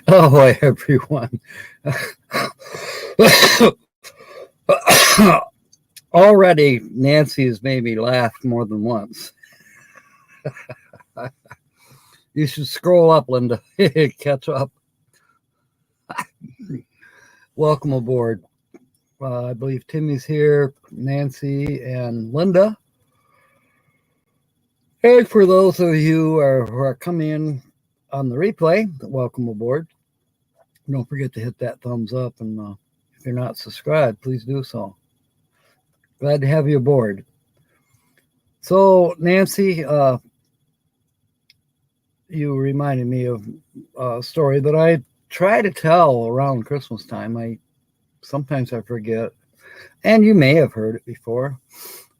Oh, everyone. Already, Nancy has made me laugh more than once. You should scroll up, Linda. Catch up. Welcome aboard. I believe Timmy's here, Nancy, and Linda. And for those of you who are coming in on the replay, welcome aboard. Don't forget to hit that thumbs up, and if you're not subscribed, please do so. Glad to have you aboard. So, Nancy, you reminded me of a story that I try to tell around Christmas time. Sometimes I forget, and you may have heard it before,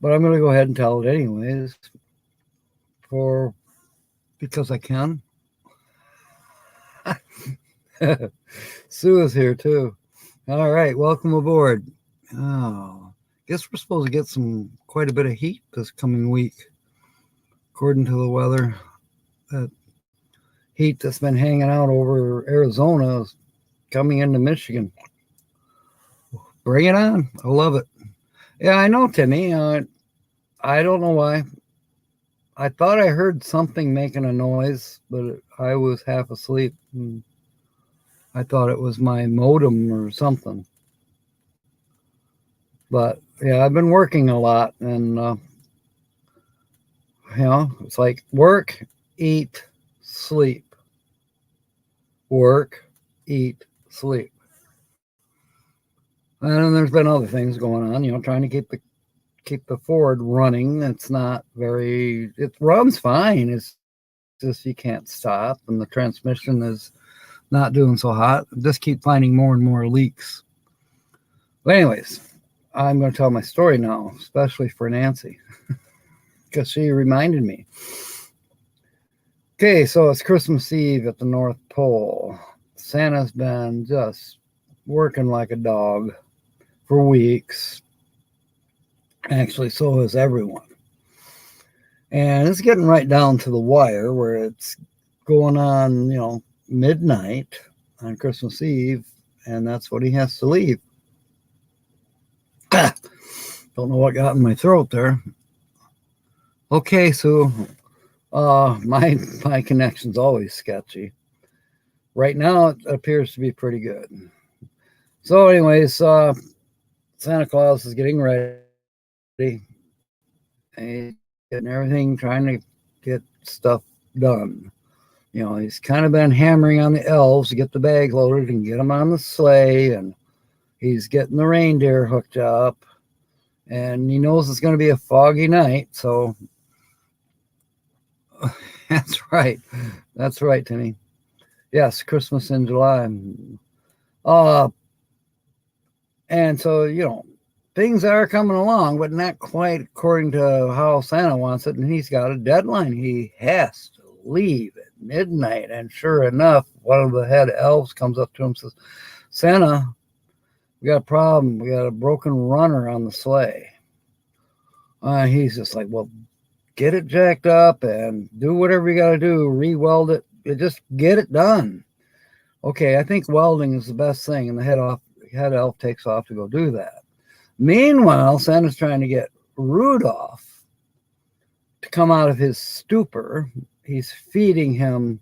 but I'm going to go ahead and tell it anyways, because I can. Sue is here too. All right, welcome aboard. Oh, guess we're supposed to get quite a bit of heat this coming week, according to the weather. That heat that's been hanging out over Arizona is coming into Michigan. Bring it on. I love it. Yeah, I know, Timmy. I don't know why. I thought I heard something making a noise, but I was half asleep. And I thought it was my modem or something. But yeah, I've been working a lot, and it's like work, eat, sleep. Work, eat, sleep. And then there's been other things going on, trying to keep the Ford running. It runs fine. It's just you can't stop, and the transmission is not doing so hot. Just keep finding more and more leaks. But anyways, I'm going to tell my story now, especially for Nancy, because she reminded me. Okay, so it's Christmas Eve at the North Pole. Santa's been just working like a dog for weeks. Actually, so has everyone. And it's getting right down to the wire where it's going on, midnight on Christmas Eve, and that's when he has to leave. Don't know what got in my throat there. Okay, so my connection's always sketchy. Right now, it appears to be pretty good. So anyways, Santa Claus is getting ready. And getting everything, trying to get stuff done. He's kind of been hammering on the elves to get the bag loaded and get them on the sleigh, and he's getting the reindeer hooked up, and he knows it's going to be a foggy night, so that's right, Timmy. Yes, Christmas in July. And so, things are coming along, but not quite according to how Santa wants it, and he's got a deadline. He has to leave at midnight, and sure enough, one of the head elves comes up to him and says, Santa, we got a problem. We got a broken runner on the sleigh. He's just like, well, get it jacked up and do whatever you got to do, re-weld it. Just get it done. Okay, I think welding is the best thing, and the head elf takes off to go do that. Meanwhile, Santa's trying to get Rudolph to come out of his stupor. He's feeding him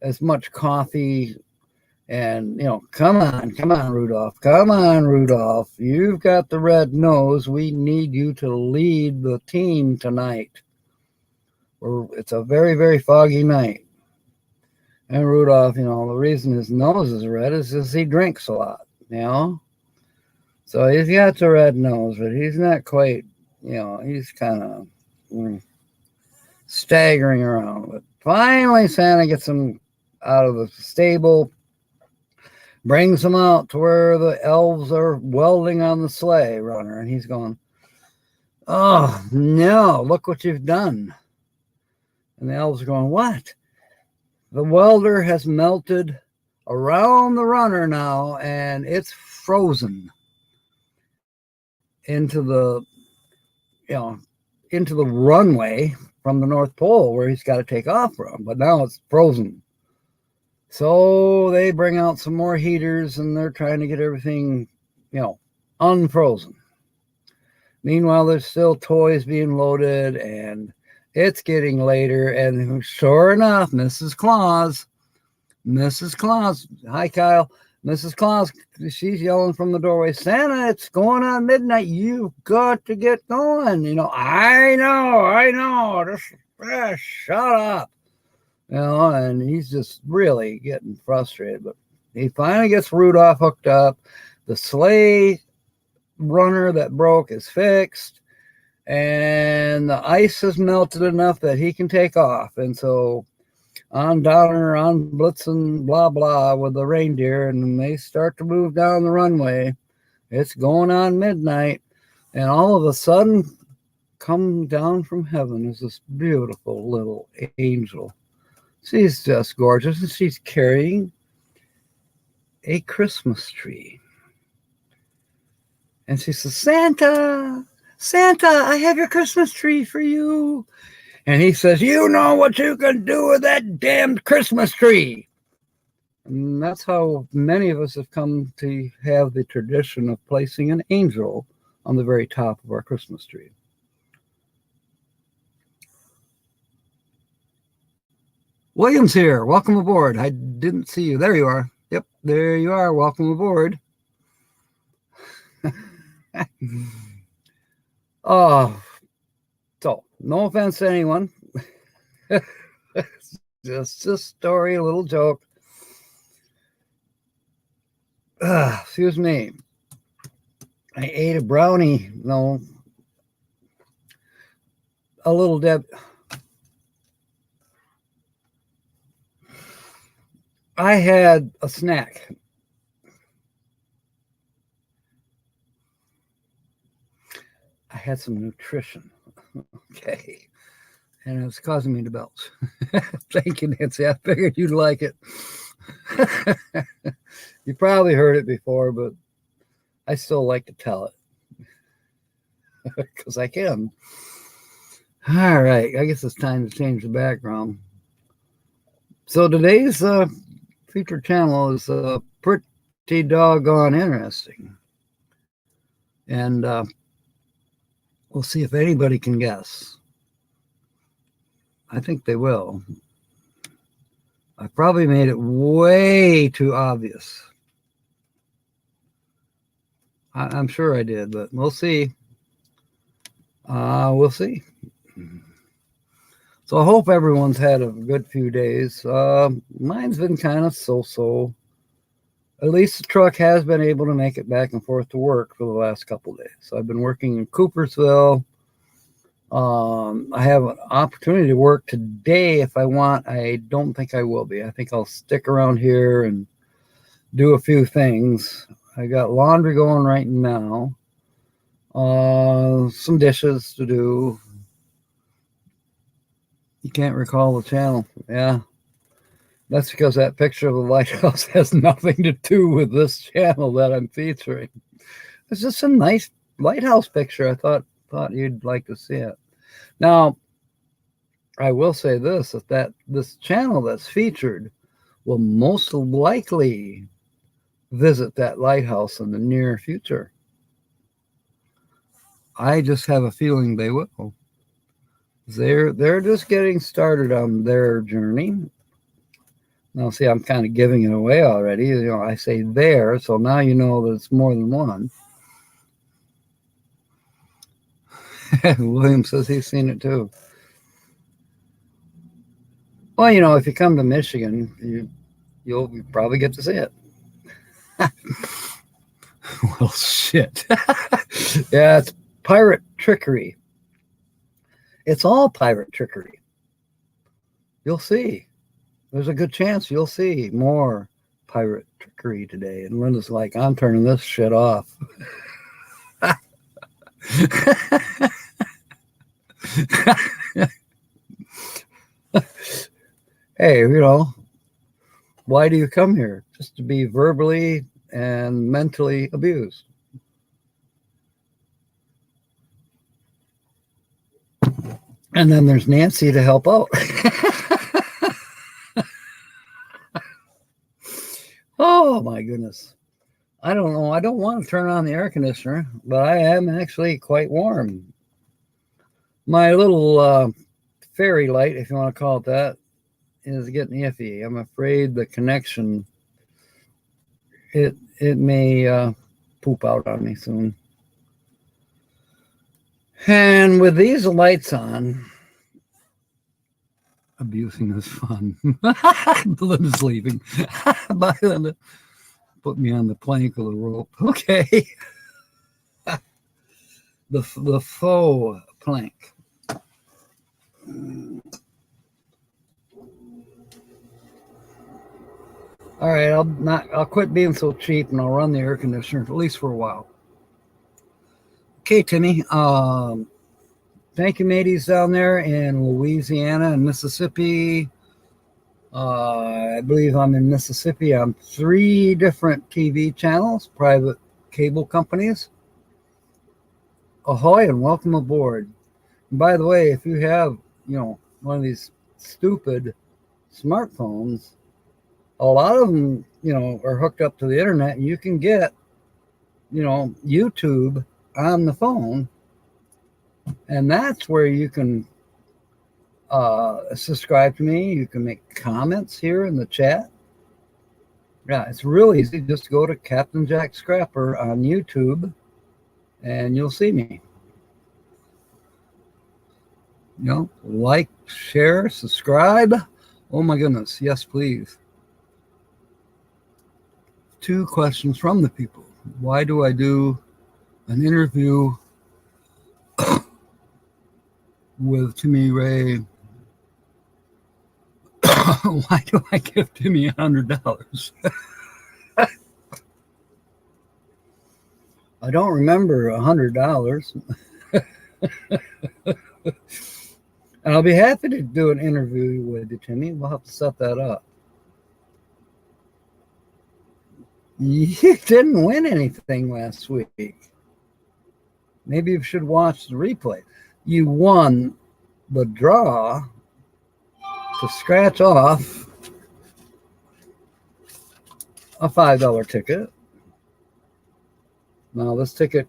as much coffee and, come on, Rudolph. Come on, Rudolph. You've got the red nose. We need you to lead the team tonight. It's a very, very foggy night. And Rudolph, the reason his nose is red is because he drinks a lot, So he's got the red nose, but he's not quite, he's kind of staggering around. But finally, Santa gets him out of the stable, brings him out to where the elves are welding on the sleigh runner, and he's going, oh, no, look what you've done. And the elves are going, what? The welder has melted around the runner now, and it's frozen into the, into the runway from the North Pole where he's got to take off from, but now it's frozen. So they bring out some more heaters and they're trying to get everything, unfrozen. Meanwhile, there's still toys being loaded and it's getting later. And sure enough, Mrs. Claus, hi, Kyle. Mrs. Claus, she's yelling from the doorway, Santa, it's going on midnight. You've got to get going. I know. Just shut up. And he's just really getting frustrated. But he finally gets Rudolph hooked up. The sleigh runner that broke is fixed. And the ice has melted enough that he can take off. And so on Donner, on Blitzen, blah, blah, with the reindeer, and they start to move down the runway. It's going on midnight, and all of a sudden, come down from heaven is this beautiful little angel. She's just gorgeous, and she's carrying a Christmas tree. And she says, Santa, I have your Christmas tree for you. And he says, you know what you can do with that damned Christmas tree. And that's how many of us have come to have the tradition of placing an angel on the very top of our Christmas tree. William's here. Welcome aboard. I didn't see you. There you are. Yep, there you are. Welcome aboard. Oh, so no offense to anyone. Just a story, a little joke. Excuse me. I ate a brownie. No, a little Deb. I had a snack. I had some nutrition. Okay. And it was causing me to belch. Thank you, Nancy. I figured you'd like it. You probably heard it before, but I still like to tell it. Because I can. All right. I guess it's time to change the background. So today's featured channel is pretty doggone interesting. And we'll see if anybody can guess. I think they will. I probably made it way too obvious. I'm sure I did, but we'll see. We'll see. So I hope everyone's had a good few days. Mine's been kind of so-so. At least the truck has been able to make it back and forth to work for the last couple of days. So I've been working in Coopersville. I have an opportunity to work today if I want. I don't think I will be. I think I'll stick around here and do a few things. I got laundry going right now. Some dishes to do. You can't recall the channel. Yeah. That's because that picture of the lighthouse has nothing to do with this channel that I'm featuring. It's just a nice lighthouse picture. I thought you'd like to see it. Now, I will say this, that this channel that's featured will most likely visit that lighthouse in the near future. I just have a feeling they will. They're just getting started on their journey. Now, see, I'm kind of giving it away already. I say there, so now you know that it's more than one. William says he's seen it too. Well, if you come to Michigan, you'll probably get to see it. Well, shit. Yeah, it's pirate trickery. It's all pirate trickery. You'll see. There's a good chance you'll see more pirate trickery today. And Linda's like, I'm turning this shit off. Hey, why do you come here? Just to be verbally and mentally abused. And then there's Nancy to help out. Oh my goodness. I don't know. I don't want to turn on the air conditioner, but I am actually quite warm. My little fairy light, if you want to call it that, is getting iffy. I'm afraid the connection, it may poop out on me soon. And with these lights on, abusing is fun. Linda's leaving. Bye, Linda. Put me on the plank of the rope. Okay. The faux plank. All right, I'll quit being so cheap and I'll run the air conditioner, at least for a while. Okay, Timmy. Thank you, mateys down there in Louisiana and Mississippi. I believe I'm in Mississippi on 3 different TV channels, private cable companies. Ahoy and welcome aboard. And by the way, if you have, one of these stupid smartphones, a lot of them, are hooked up to the internet, and you can get, YouTube on the phone, and that's where you can subscribe to me. You can make comments here in the chat. Yeah, it's real easy. Just go to Captain Jack Scrapper on YouTube, and you'll see me. Like, share, subscribe. Oh my goodness, yes, please. 2 questions from the people. Why do I do an interview with Timmy Ray? Why do I give Timmy $100? I don't remember $100. And I'll be happy to do an interview with you, Timmy. We'll have to set that up. You didn't win anything last week. Maybe you should watch the replay. You won the draw to scratch off a $5 ticket. Now, this ticket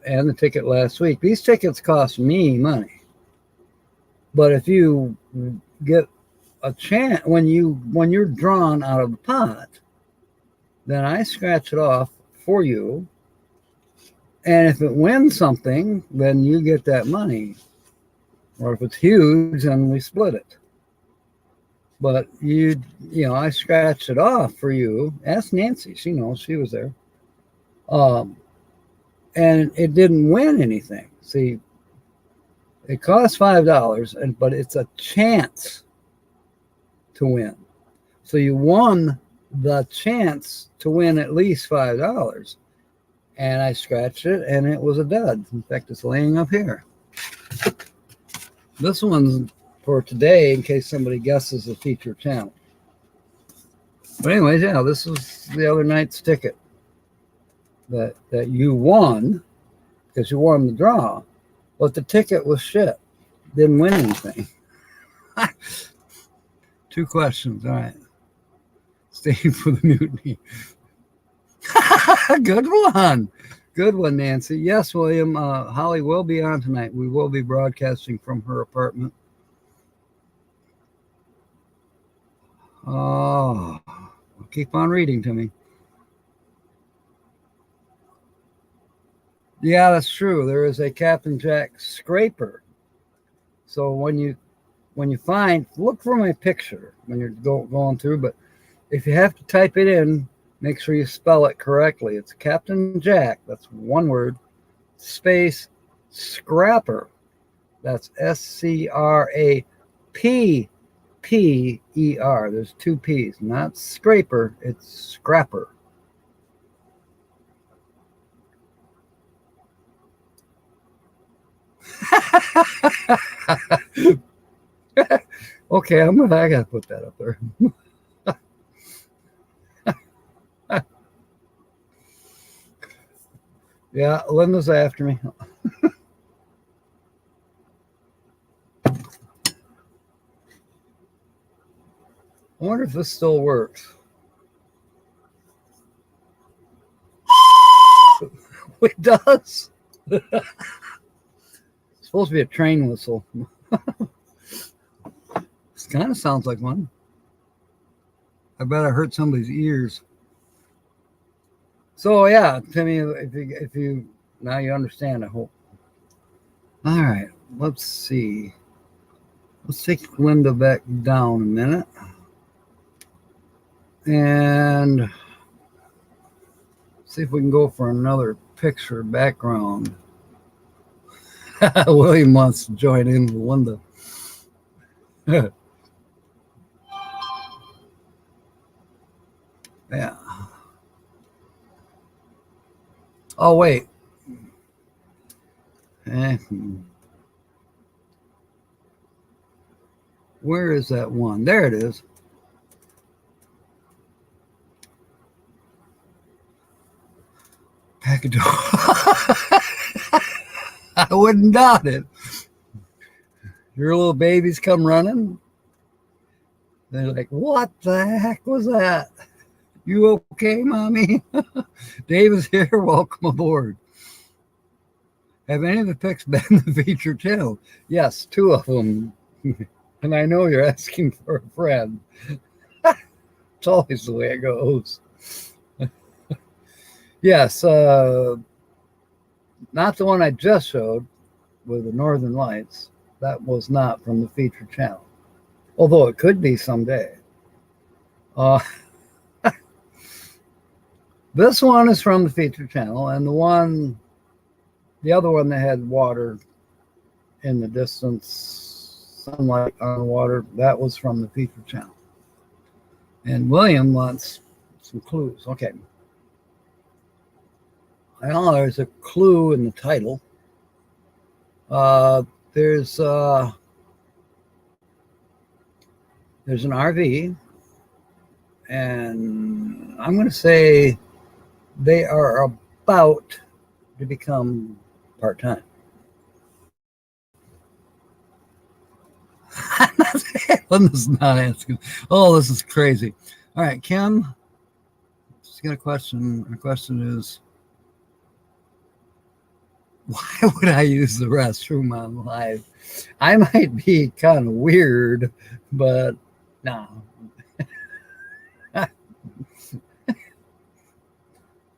and the ticket last week, these tickets cost me money. But if you get a chance, when you're drawn out of the pot, then I scratch it off for you. And if it wins something, then you get that money. Or if it's huge, then we split it. But I scratched it off for you. Ask Nancy. She knows. She was there. And it didn't win anything. See, it costs $5, but it's a chance to win. So you won the chance to win at least $5. And I scratched it, and it was a dud. In fact, it's laying up here. This one's for today, in case somebody guesses the feature channel. But anyways, yeah, this was the other night's ticket that you won, because you won the draw. But the ticket was shit. Didn't win anything. 2 questions. All right. Stay for the mutiny. Good one. Good one, Nancy. Yes, William. Holly will be on tonight. We will be broadcasting from her apartment. Oh, keep on reading to me. Yeah, that's true. There is a Captain Jack scraper. So when you find, look for my picture when you're going through. But if you have to type it in, make sure you spell it correctly. It's Captain Jack. That's one word. Space scrapper. That's SCRAPPER. There's 2 P's. Not scraper. It's scrapper. Okay, I gotta put that up there. Yeah, Linda's after me. I wonder if this still works. It does. It's supposed to be a train whistle. This kind of sounds like one. I bet I hurt somebody's ears. So yeah, Timmy, if you now you understand, I hope. All right, let's see. Let's take Linda back down a minute. And see if we can go for another picture background. William wants to join in with Linda. Yeah. Oh, wait. Where is that one? There it is. Package. I wouldn't doubt it. Your little babies come running. They're like, what the heck was that? You okay, Mommy? Dave is here. Welcome aboard. Have any of the pics been the feature channel? Yes, 2 of them. And I know you're asking for a friend. It's always the way it goes. Yes, not the one I just showed with the Northern Lights. That was not from the feature channel, although it could be someday. This one is from the feature channel, and the other one that had water in the distance, sunlight on the water, that was from the feature channel. And William wants some clues. Okay. Well, there's a clue in the title. There's an RV, and I'm going to say they are about to become part-time. Linda's not asking. Oh, this is crazy. All right, Kim, she's got a question. Her question is, why would I use the restroom on live? I might be kind of weird, but no.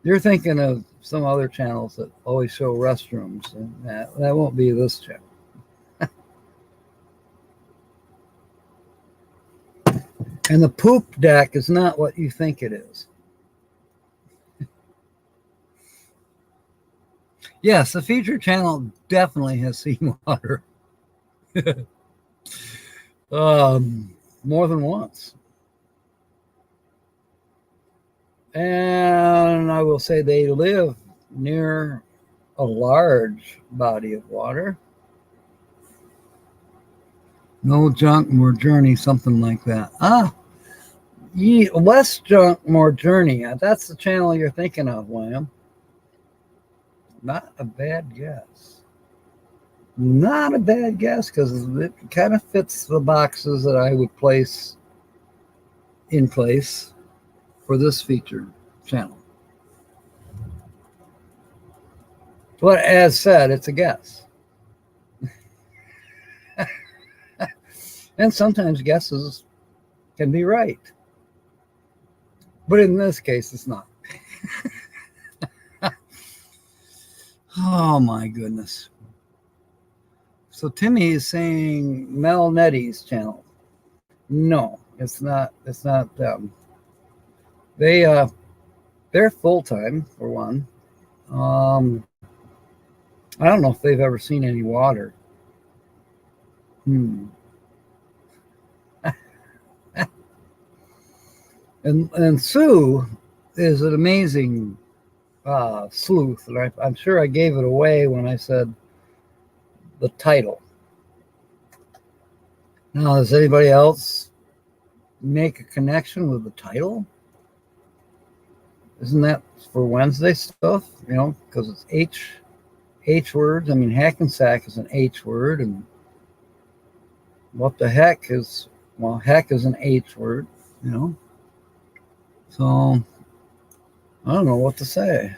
You're thinking of some other channels that always show restrooms, and that won't be this channel. And the poop deck is not what you think it is. Yes, the feature channel definitely has seawater. More than once. And I will say they live near a large body of water. No junk, more journey, something like that. Less junk, more journey. That's the channel you're thinking of, William. Not a bad guess. Not a bad guess, because it kind of fits the boxes that I would place in place for this feature channel. But as said, it's a guess. And sometimes guesses can be right. But in this case, it's not. Oh my goodness. So Timmy is saying Mel Netty's channel. No, it's not them. They're full-time for one. I don't know if they've ever seen any water. And Sue is an amazing sleuth. And I'm sure I gave it away when I said the title. Now, does anybody else make a connection with the title? Isn't that for Wednesday stuff? You know, because it's H words. I mean, Hackensack is an H word, and what the heck is, well, heck is an H word. you know. So I don't know what to say.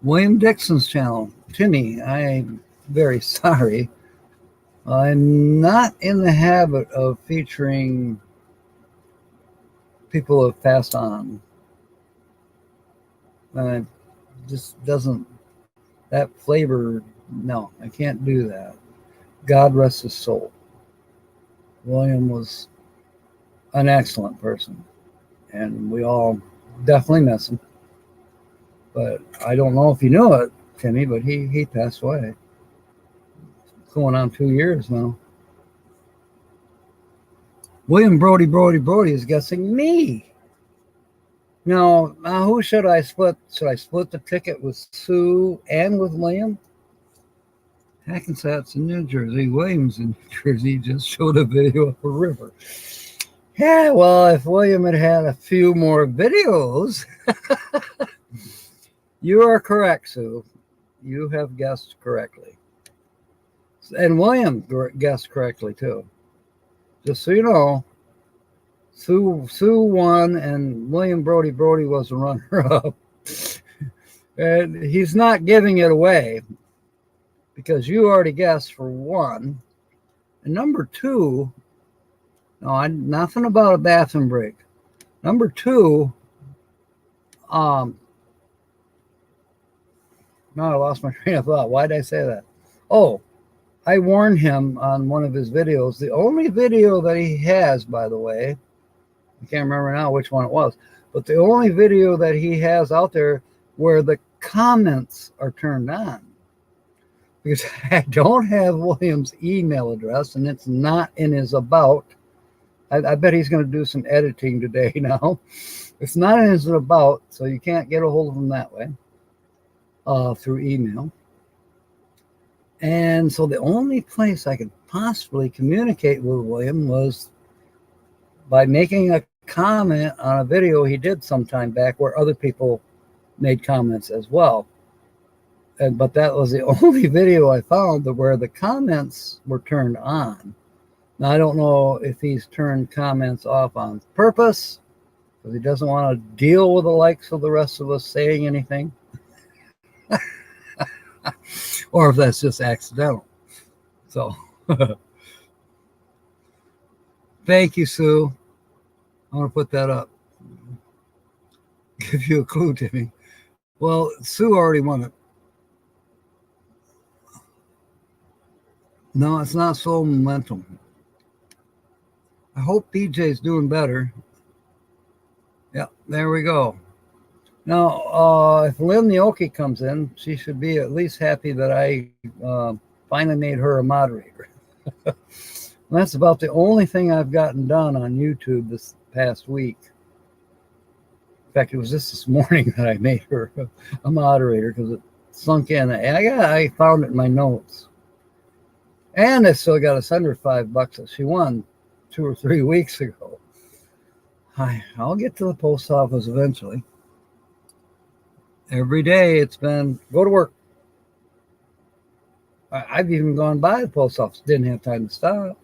William Dixon's channel. Timmy, I'm very sorry. I'm not in the habit of featuring people who have passed on. Just doesn't, that flavor, no, I can't do that. God rest his soul. William was an excellent person, and we all definitely miss him. But I don't know if you knew it, Timmy, but he passed away. It's going on 2 years now. William Brody is guessing me. Now, who should I split? Should I split the ticket with Sue and with William? Hackensack's in New Jersey. William's in New Jersey. Just showed a video of a river. Yeah, well, if William had had a few more videos, you are correct, Sue. You have guessed correctly. And William guessed correctly, too. Just so you know, Sue won, and William Brody was the runner-up. And he's not giving it away because you already guessed for one. And number two, no, nothing about a bathroom break. Number two, no, I lost my train of thought. Why did I say that? Oh, I warned him on one of his videos. The only video that he has, by the way, I can't remember now which one it was, but the only video that he has out there where the comments are turned on. Because I don't have William's email address, and it's not in his about. I bet he's going to do some editing today now. It's not in his about, so you can't get a hold of him that way through email. And so the only place I could possibly communicate with William was by making a comment on a video he did sometime back where other people made comments as well. But that was the only video I found where the comments were turned on. Now, I don't know if he's turned comments off on purpose because he doesn't want to deal with the likes of the rest of us saying anything. Or if that's just accidental. So, thank you, Sue. I want to put that up. Give you a clue, Timmy. Well, Sue already won it. No, it's not Soul Momentum. I hope PJ's doing better. Yeah, there we go. Now, if Lynn the Okie comes in, she should be at least happy that I finally made her a moderator. That's about the only thing I've gotten done on YouTube this past week. In fact, it was just this morning that I made her a moderator because it sunk in. I found it in my notes. And I still got to send her $5 that she won 2 or 3 weeks ago. I'll get to the post office eventually. Every day it's been go to work. I've even gone by the post office. Didn't have time to stop.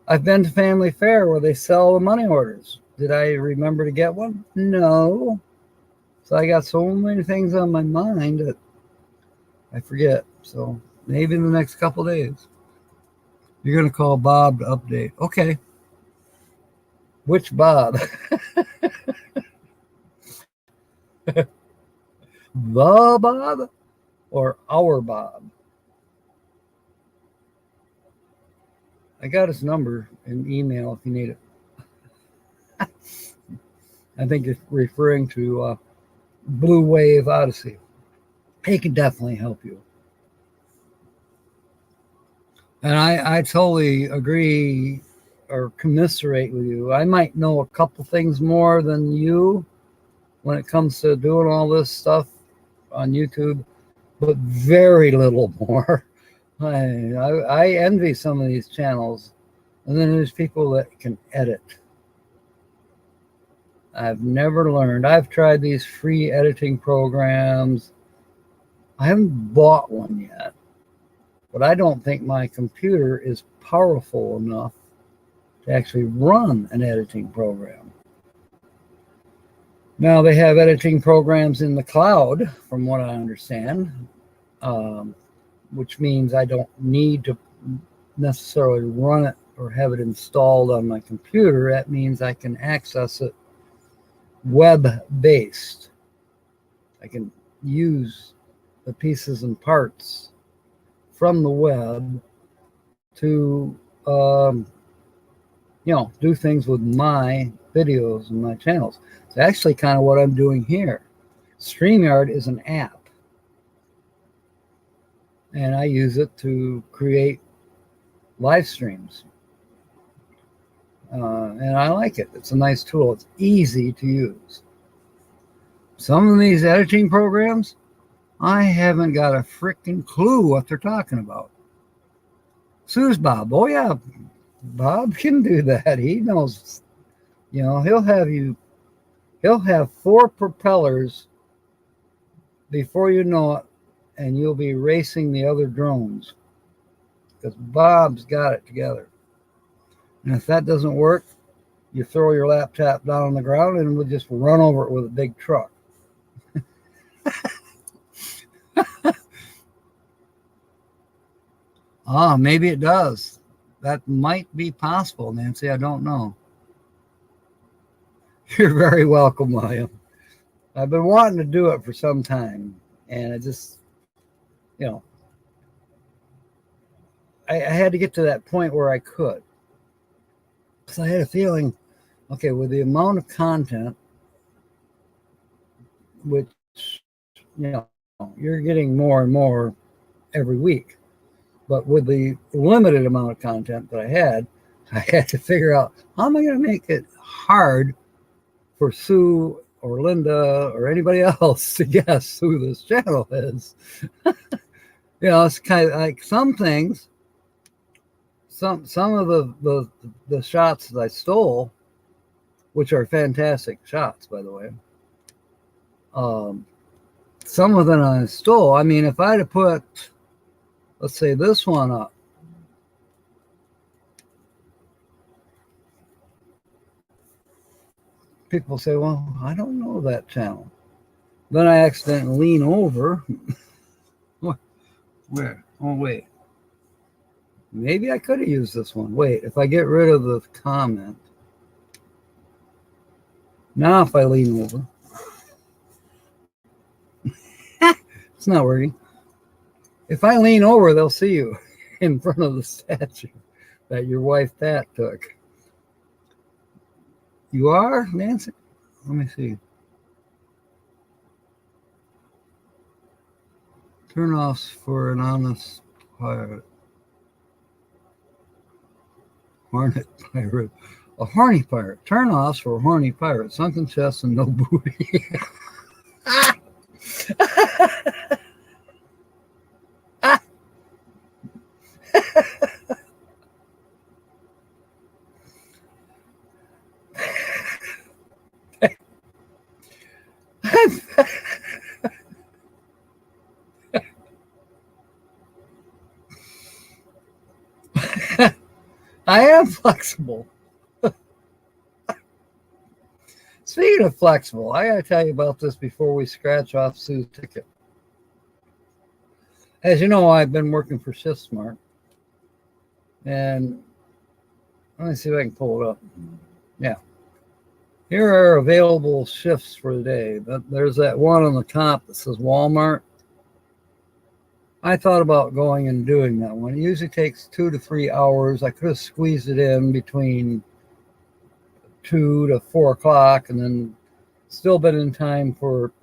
I've been to Family Fair where they sell the money orders. Did I remember to get one? No. So I got so many things on my mind that I forget. So maybe in the next couple days. You're going to call Bob to update. Okay. Which Bob? The Bob or our Bob? I got his number in email if you need it. I think you're referring to Blue Wave Odyssey. He can definitely help you. And I totally agree or commiserate with you. I might know a couple things more than you when it comes to doing all this stuff on YouTube, but very little more. I envy some of these channels. And then there's people that can edit. I've never learned. I've tried these free editing programs. I haven't bought one yet. But I don't think my computer is powerful enough to actually run an editing program. Now they have editing programs in the cloud, from what I understand, which means I don't need to necessarily run it or have it installed on my computer. That means I can access it web-based. I can use the pieces and parts from the web to do things with my videos and my channels. It's actually kind of what I'm doing here. StreamYard is an app, and I use it to create live streams. And I like it. It's a nice tool. It's easy to use. Some of these editing programs, I haven't got a freaking clue what they're talking about. Sue's Bob. Oh, yeah. Bob can do that. He knows. He'll have 4 propellers before you know it, and you'll be racing the other drones because Bob's got it together. And if that doesn't work, you throw your laptop down on the ground and we'll just run over it with a big truck. Maybe it does. That might be possible, Nancy. I don't know. You're very welcome, William. I've been wanting to do it for some time, and I just, I had to get to that point where I could. Because I had a feeling, okay, with the amount of content, which, you're getting more and more every week. But with the limited amount of content that I had to figure out, how am I going to make it hard for Sue or Linda or anybody else to guess who this channel is? It's kind of like some things, some of the shots that I stole, which are fantastic shots, by the way. Some of them I stole. I mean, if I'd have put, let's say, this one up, people say, well, I don't know that channel. Then I accidentally lean over. Where? Oh, wait. Maybe I could have used this one. Wait, if I get rid of the comment. Now if I lean over. It's not working. If I lean over, they'll see you in front of the statue that your wife Pat took. You are, Nancy? Let me see. Turn-offs for an honest pirate. Hornet pirate. A horny pirate. Turn-offs for a horny pirate. Sunken chest and no booty. I am flexible. Speaking of flexible, I got to tell you about this before we scratch off Sue's ticket. As you know, I've been working for ShiftSmart. And let me see if I can pull it up. Yeah. Here are available shifts for the day. There's that one on the top that says Walmart. I thought about going and doing that one. It usually takes 2 to 3 hours. I could have squeezed it in between 2 to 4 o'clock and then still been in time for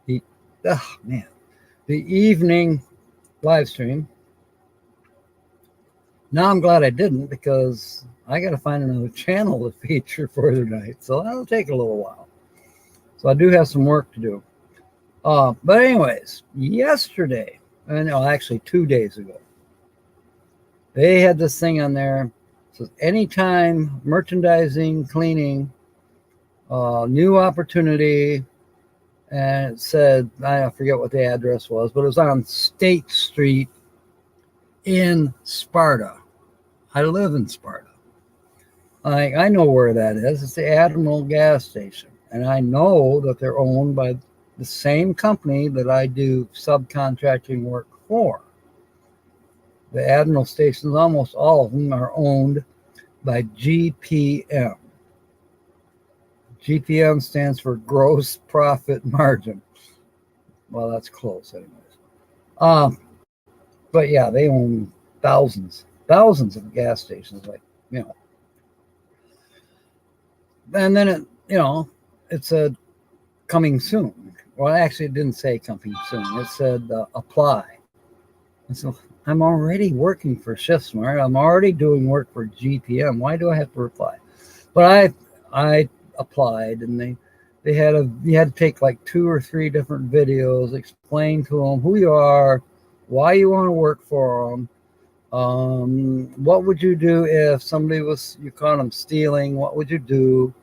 the evening live stream. Now I'm glad I didn't, because I got to find another channel to feature for tonight. So that'll take a little while. So I do have some work to do. But anyways, yesterday, actually 2 days ago, they had this thing on there. It says anytime merchandising, cleaning, new opportunity. And it said, I forget what the address was, but it was on State Street in Sparta. I live in Sparta. I know where that is. It's the Admiral gas station. And I know that they're owned by the same company that I do subcontracting work for. The Admiral stations, almost all of them, are owned by GPM. GPM stands for gross profit margin. Well, that's close, anyways. But yeah, they own thousands of gas stations, like, you know. And then it said coming soon. Well, actually, it didn't say coming soon. It said apply. And so I'm already working for ShiftSmart. I'm already doing work for GPM. Why do I have to reply? But I applied, and you had to take like 2 or 3 different videos, explain to them who you are, why you want to work for them. What would you do if somebody you caught them stealing? What would you do?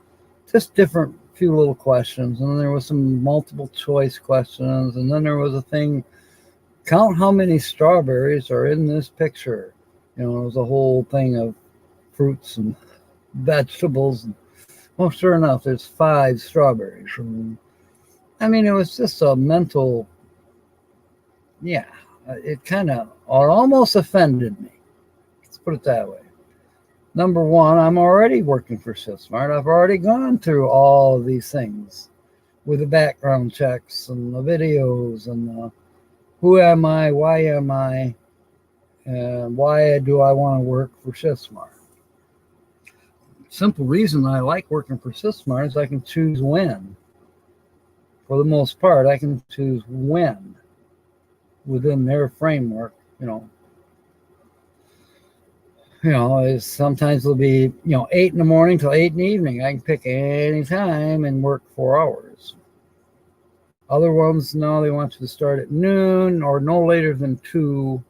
Just different few little questions. And then there was some multiple choice questions. And then there was a thing, count how many strawberries are in this picture. It was a whole thing of fruits and vegetables. And, well, sure enough, there's 5 strawberries. And, I mean, it was just a mental, yeah, it almost offended me. Let's put it that way. Number one, I'm already working for ShiftSmart. I've already gone through all of these things with the background checks and the videos and who am I, why am I, and why do I want to work for ShiftSmart. Simple reason I like working for ShiftSmart is I can choose when. For the most part, I can choose when within their framework, sometimes it'll be, 8 in the morning till 8 in the evening. I can pick any time and work 4 hours. Other ones, no, they want you to start at noon or no later than 2.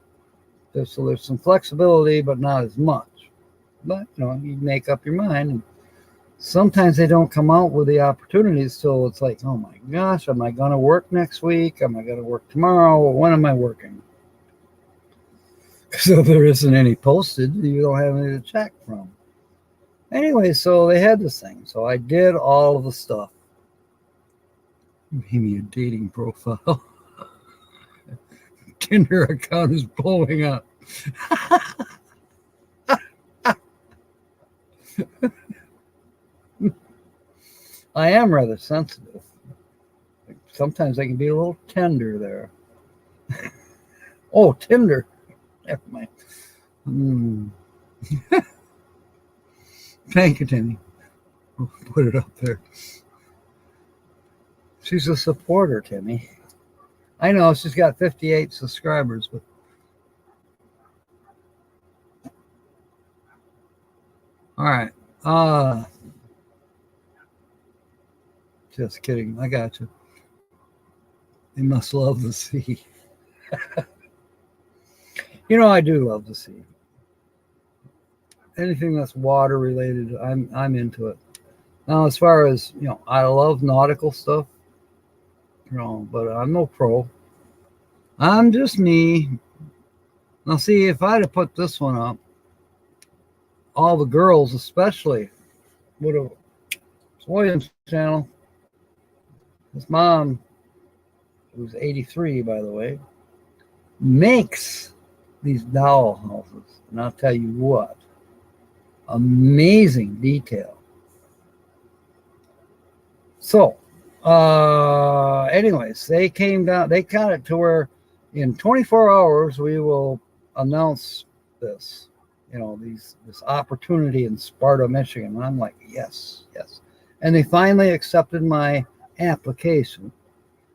So there's some flexibility, but not as much. But, you make up your mind. And sometimes they don't come out with the opportunities, so it's like, oh my gosh, am I going to work next week? Am I going to work tomorrow? When am I working? So there isn't any posted. You don't have any to check from. Anyway, so they had this thing. So I did all of the stuff. Made me a dating profile. Tinder account is blowing up. I am rather sensitive. Sometimes I can be a little tender there. Oh, Tinder. Never mind. Thank you, Timmy. We'll put it up there. She's a supporter, Timmy. I know she's got 58 subscribers, but all right. Just kidding. I got you. They must love the sea. I do love the sea. Anything that's water related, I'm into it. Now, as far as I love nautical stuff, but I'm no pro. I'm just me. Now, see, if I'd have put this one up, all the girls, especially, would have. It's William's channel. His mom, who's 83, by the way, makes these doll houses. And I'll tell you what, amazing detail. So, anyways, they came down, they got it to where in 24 hours we will announce this, this opportunity in Sparta, Michigan. And I'm like, yes. And they finally accepted my application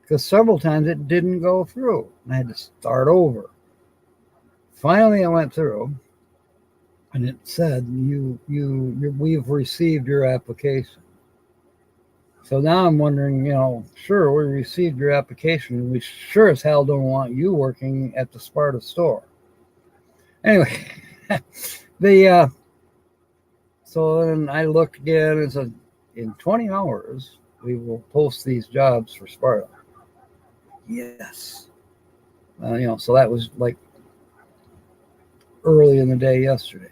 because several times it didn't go through. I had to start over. Finally, I went through, and it said, we've received your application. So now I'm wondering, sure, we received your application. We sure as hell don't want you working at the Sparta store. Anyway, so then I looked again and said, in 20 hours, we will post these jobs for Sparta. Yes. So that was like early in the day yesterday.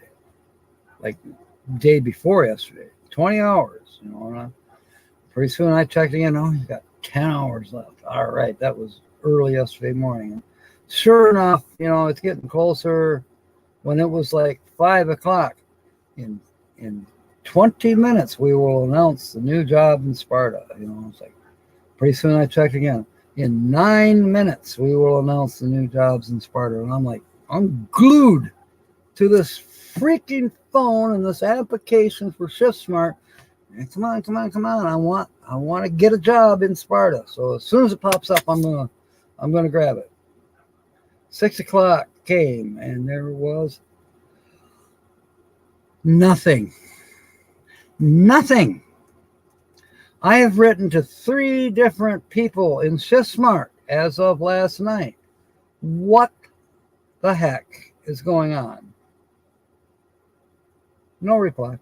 Like day before yesterday. 20 hours, and pretty soon I checked again. Oh, he's got 10 hours left. All right, that was early yesterday morning. Sure enough, it's getting closer. When it was like 5 o'clock, in 20 minutes we will announce the new job in Sparta. It's like pretty soon I checked again. In 9 minutes we will announce the new jobs in Sparta, and I'm like, I'm glued to this freaking phone and this application for ShiftSmart. And come on! I want to get a job in Sparta. So as soon as it pops up, I'm gonna grab it. 6 o'clock came, and there was nothing. I have written to 3 different people in ShiftSmart as of last night. What the heck is going on? No reply.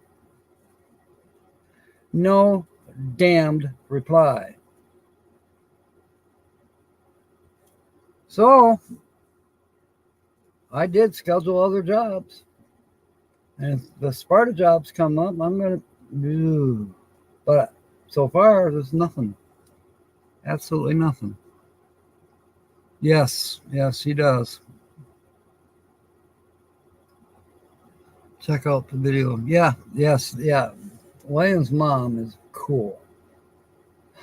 No damned reply. So I did schedule other jobs. And if the Sparta jobs come up, I'm going to do. But so far, there's nothing. Absolutely nothing. Yes, he does. Check out the video. Yeah. William's mom is cool.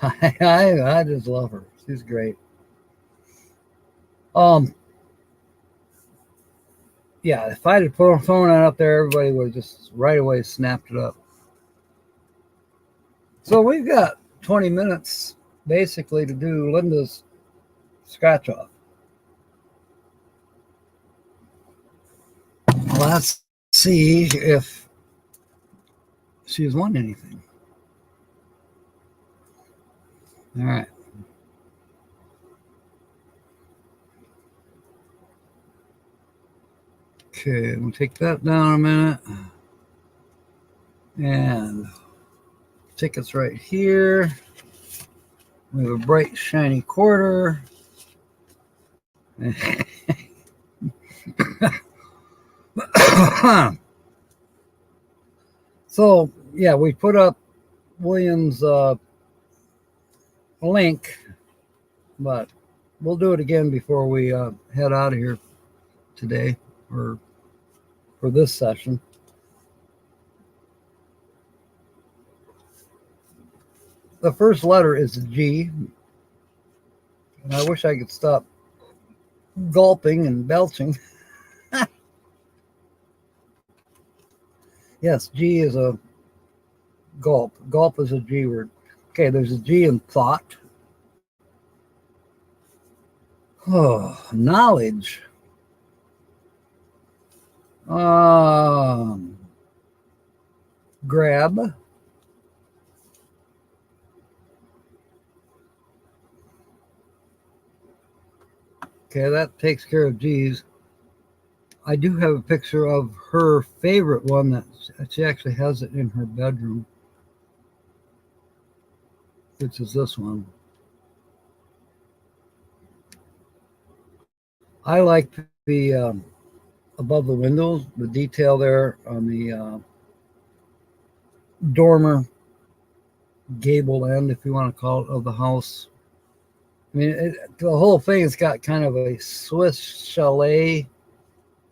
I just love her. She's great. Yeah, if I had put a phone out up there, everybody would have just right away snapped it up. So we've got 20 minutes basically to do Linda's scratch off. Let's see if she's won anything. All right. Okay, we'll take that down a minute. And tickets right here. We have a bright, shiny quarter. So, yeah, we put up William's link, but we'll do it again before we head out of here today, or for this session. The first letter is G, and I wish I could stop gulping and belching. Yes, G is a gulp. Gulp is a G word. Okay, there's a G in thought. Oh, knowledge. Grab. Okay, that takes care of G's. I do have a picture of her favorite one that she actually has it in her bedroom, which is this one. I like the above the windows, the detail there on the dormer gable end, if you want to call it, of the house. I mean, the whole thing has got kind of a Swiss chalet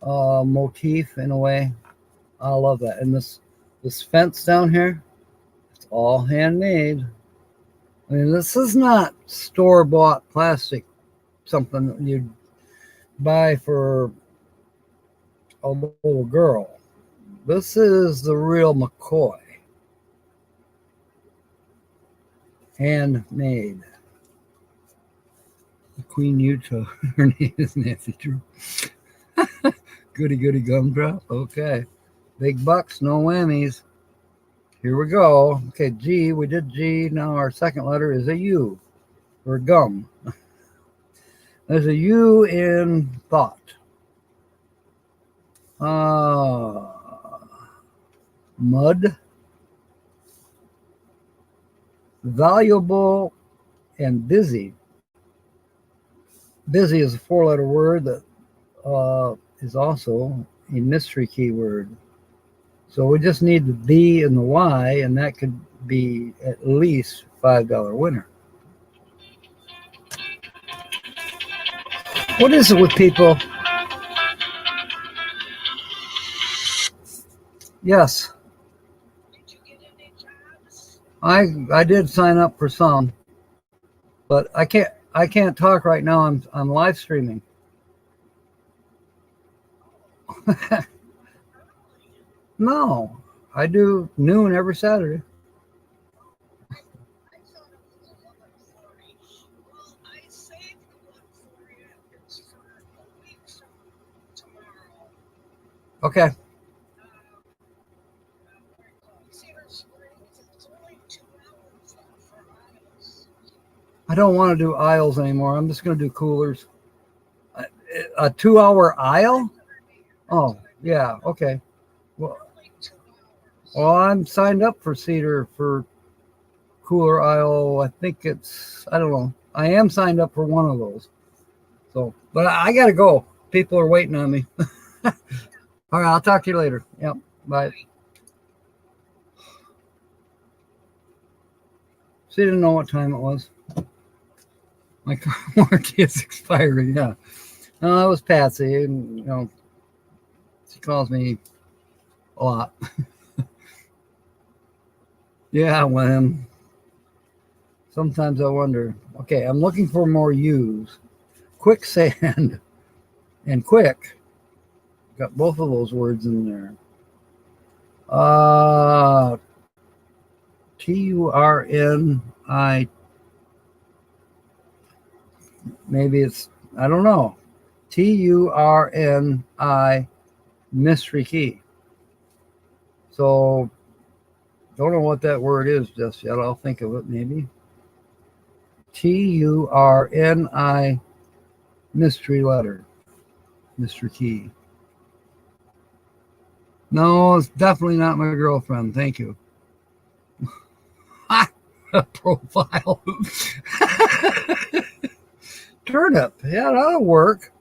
motif in a way. I love that. And this fence down here, it's all handmade. I mean, this is not store-bought plastic, something that you'd buy for a little girl. This is the real McCoy. Handmade. The Queen Utah. Her name is Nancy Drew. Goody gumdrop. Okay. Big bucks, no whammies. Here we go. Okay, G. We did G. Now our second letter is a U. Or gum. There's a U in thought. Mud. Valuable and busy. Busy is a 4-letter word that is also a mystery keyword. So we just need the B and the Y, and that could be at least $5 winner. What is it with people? Yes. Did you get any jobs? I did sign up for some, but I can't talk right now. I'm live streaming. No, I do noon every Saturday. I thought it was 11:40. Well, I saved the one for you. It's for a week from tomorrow. Okay. Cedar Springs, it's only 2 hours for miles. I don't want to do aisles anymore. I'm just going to do coolers. A 2 hour aisle? Oh, yeah. Okay. Well, Only 2 hours. well, I'm signed up for Cedar for cooler aisle. I think I don't know. I am signed up for one of those. So, but I got to go. People are waiting on me. All right. I'll talk to you later. Yep. Bye. She didn't know what time it was. My car warranty is expiring. Yeah. No, that was Patsy. And, she calls me a lot. Yeah, when sometimes I wonder. Okay, I'm looking for more U's. Quicksand and quick. Got both of those words in there. Turni. Maybe it's, I don't know. Turni mystery key. So don't know what that word is just yet. I'll think of it maybe. Turni mystery letter. Mr. Key. No, it's definitely not my girlfriend. Thank you. Profile. Turnip. Yeah, that'll work.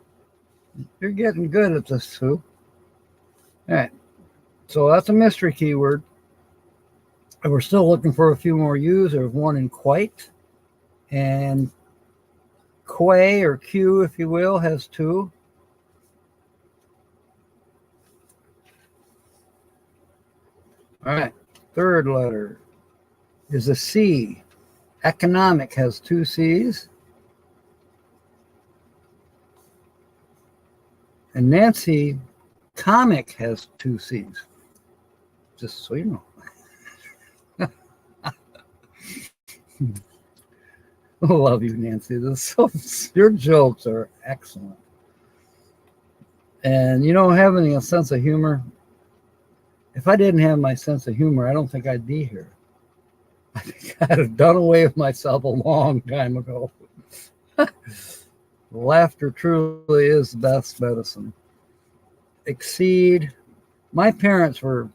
You're getting good at this too. All right. So that's a mystery keyword. And we're still looking for a few more U's. There's one in quite. And Quay or Q, if you will, has 2. All right. Third letter is a C. Economic has 2 C's. And Nancy, comic has 2 C's. Just so you know. I love you, Nancy. Your jokes are excellent. And having a sense of humor, if I didn't have my sense of humor, I don't think I'd be here. I think I'd have done away with myself a long time ago. Laughter truly is the best medicine. Exceed. My parents were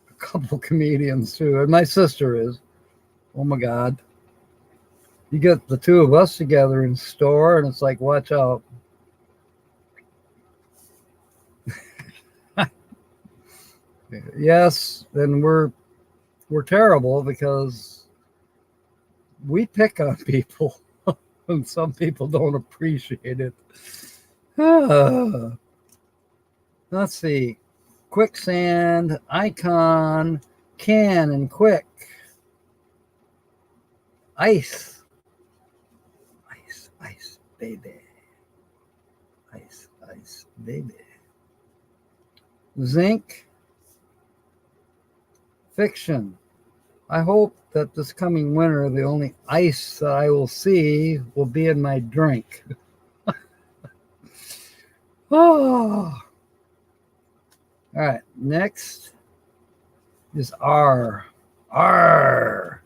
a couple comedians too, and my sister is. Oh my God. You get the two of us together in store, and it's like, watch out. Yes, and we're terrible because we pick on people, and some people don't appreciate it. Let's see. Quicksand, icon, can, and quick. Ice. Ice, ice, baby. Ice, ice, baby. Zinc. Fiction. I hope that this coming winter, the only ice that I will see will be in my drink. Oh. All right. Next is R. R.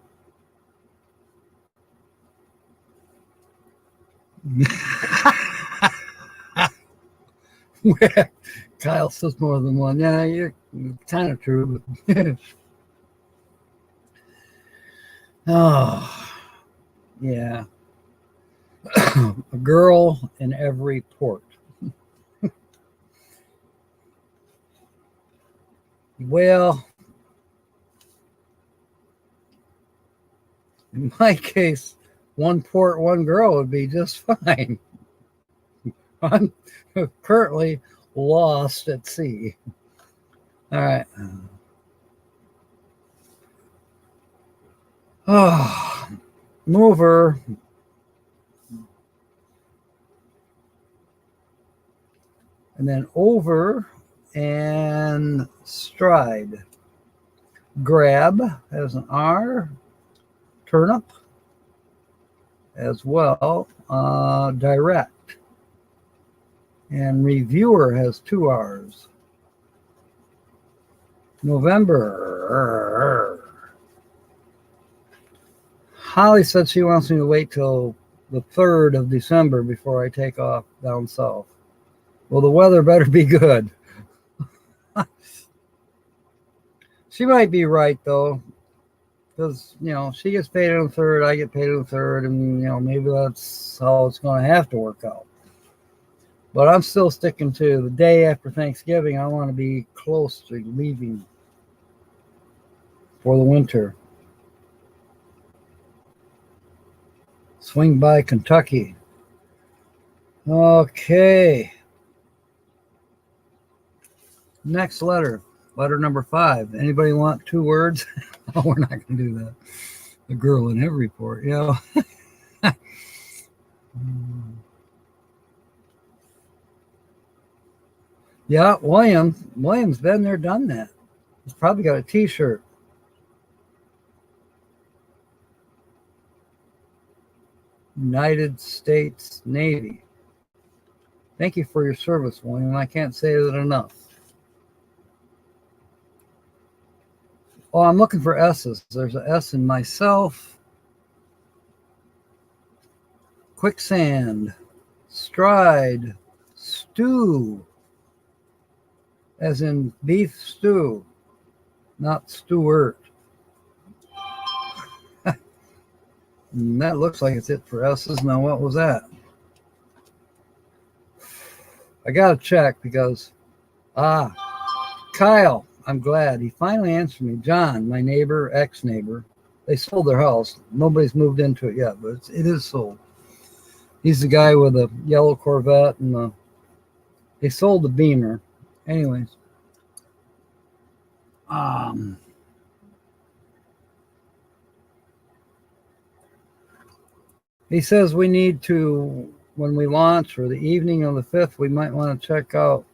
Kyle says more than one. Yeah, you're kind of true. Oh, yeah. A girl in every port. Well, in my case, one port, one girl would be just fine. I'm currently lost at sea. All right. Oh, mover. And then over and stride. Grab has an R. Turnip as well. Direct. And reviewer has 2 R's. November. Holly said she wants me to wait till the 3rd of December before I take off down south. Well, the weather better be good. She might be right, though, because, she gets paid on the 3rd, I get paid on the 3rd, and, maybe that's how it's going to have to work out. But I'm still sticking to the day after Thanksgiving. I want to be close to leaving for the winter. Swing by Kentucky. Okay. Next letter. Letter number 5. Anybody want 2 words? Oh, we're not going to do that. The girl in every port, Yeah, William's been there, done that. He's probably got a t-shirt. United States Navy. Thank you for your service, William. I can't say that enough. Oh, I'm looking for S's. There's an S in myself. Quicksand. Stride. Stew. As in beef stew. Not Stewart. And that looks like it's it for S's. Now, what was that? I got to check because, Kyle. I'm glad he finally answered me. John, my neighbor, ex-neighbor, they sold their house. Nobody's moved into it yet, but it is sold. He's the guy with a yellow Corvette, and they sold the Beamer. Anyways, he says we need to, when we launch or the evening of the 5th, we might want to check out